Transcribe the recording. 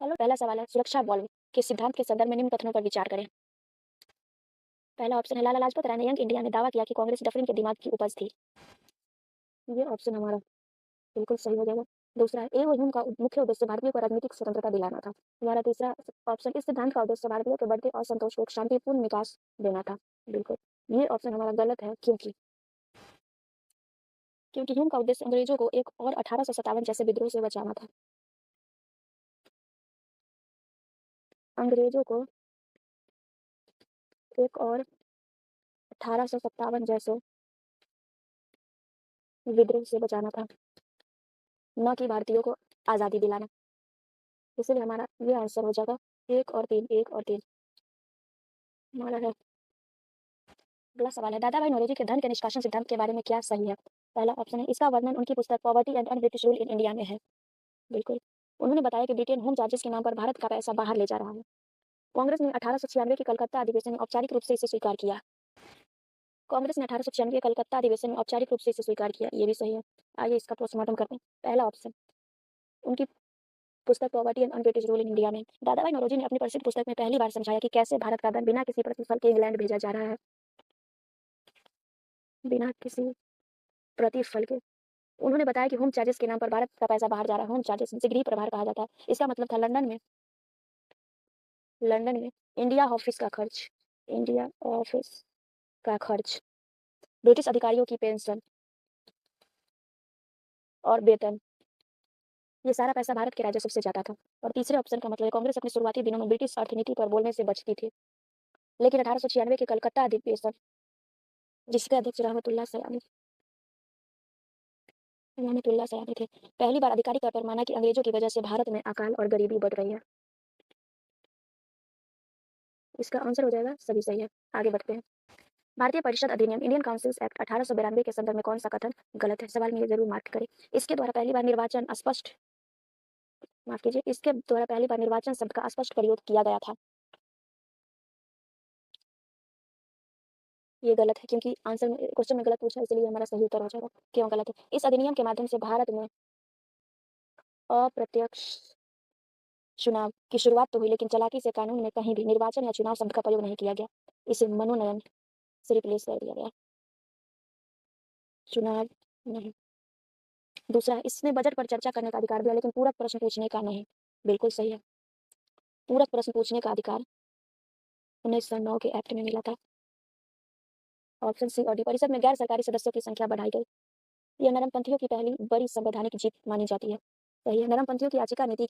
चलो पहला सवाल है सुरक्षा बल के सिद्धांत के संदर्भ में निम्न कथनों पर विचार करें। पहला ऑप्शन है लाला लाजपत राय ने यंग इंडिया में दावा किया कि कांग्रेस डफरिन के दिमाग की उपज थी। ये ऑप्शन हमारा बिल्कुल सही हो जाएगा। दूसरा है एओ ह्यूम का मुख्य उद्देश्य भारतीयों को राजनीतिक स्वतंत्रता दिलाना था। हमारा तीसरा ऑप्शन इस सिद्धांत का उद्देश्य भारतीयों के बढ़ते असंतोष को एक शांतिपूर्ण विकास देना था। बिल्कुल ये ऑप्शन हमारा गलत है क्योंकि ह्यूम का उद्देश्य अंग्रेजों को एक और 1857 जैसे विद्रोह से बचाना था। अंग्रेजों को एक और 1857 जैसे विद्रोह से बचाना था, न कि भारतीयों को आज़ादी दिलाना। इसलिए हमारा ये आंसर हो जाएगा 1 और 3। हमारा है अगला सवाल है दादा भाई नौरोजी के धन के निष्कासन सिद्धांत के बारे में क्या सही है। पहला ऑप्शन है इसका वर्णन उनकी पुस्तक poverty and un British rule in India में है। बिल्कुल उन्होंने बताया कि ब्रिटेन होम चार्जेस के नाम पर भारत का पैसा बाहर ले जा रहा है। कांग्रेस ने 1896 के कलकत्ता अधिवेशन में औपचारिक रूप से इसे स्वीकार किया। कांग्रेस ने 1896 के कलकत्ता अधिवेशन में औपचारिक रूप से इसे स्वीकार किया। ये भी सही है। आइए इसका पोस्टमार्टम करते हैं। पहला ऑप्शन उनकी पुस्तक poverty and un British rule in India में दादा भाई नौरोजी ने अपनी प्रसिद्ध पुस्तक में पहली बार समझाया कि कैसे भारत का धन बिना किसी प्रतिफल के इंग्लैंड भेजा जा रहा है। बिना किसी प्रतिफल के उन्होंने बताया कि होम चार्जेस के नाम पर भारत का पैसा बाहर जा रहा है। होम चार्जेस जिसे गृह प्रभार कहा जाता है। इसका मतलब था लंदन में इंडिया ऑफिस का खर्च ब्रिटिश अधिकारियों की पेंशन और वेतन ये सारा पैसा भारत के राजस्व से जाता था। और तीसरे ऑप्शन का मतलब है कांग्रेस अपने शुरुआती दिनों में ब्रिटिश अर्थनीति पर बोलने से बचती थी, लेकिन 1896 के कलकत्ता अधिवेशन जिसके अध्यक्ष रहमतुल्लाह सयानी थे, पहली बार आधिकारिक तौर पर माना कि अंग्रेजों की वजह से भारत में अकाल और गरीबी बढ़ रही है। इसका आंसर हो जाएगा सभी सही है। आगे बढ़ते हैं। भारतीय परिषद अधिनियम इंडियन काउंसिल्स एक्ट 1892 के संदर्भ में कौन सा कथन गलत है। सवाल में ये जरूर मार्क करें। इसके द्वारा पहली बार निर्वाचन शब्द का अस्पष्ट प्रयोग किया गया था। ये गलत है क्योंकि आंसर में क्वेश्चन में गलत पूछा, इसलिए हमारा सही उत्तर हो जाएगा। क्यों गलत है। इस अधिनियम के माध्यम से भारत में अप्रत्यक्ष चुनाव की शुरुआत तो हुई, लेकिन चालाकी से कानून में कहीं भी निर्वाचन या चुनाव शब्द का प्रयोग नहीं किया गया। इसे मनोनयन से रिप्लेस कर दिया गया, चुनाव नहीं। दूसरा इसने बजट पर चर्चा करने का अधिकार दिया, लेकिन पूरक प्रश्न पूछने का नहीं। बिल्कुल सही है। पूरक प्रश्न पूछने का अधिकार 1909 के एक्ट में मिला था। ऑप्शन सी और डी। परिषद में गैर सरकारी सदस्यों की संख्या बढ़ाई गई। यह नरमपंथियों की पहली बड़ी संवैधानिक जीत मानी जाती है। सही है। नरमपंथियों की याचिका नीति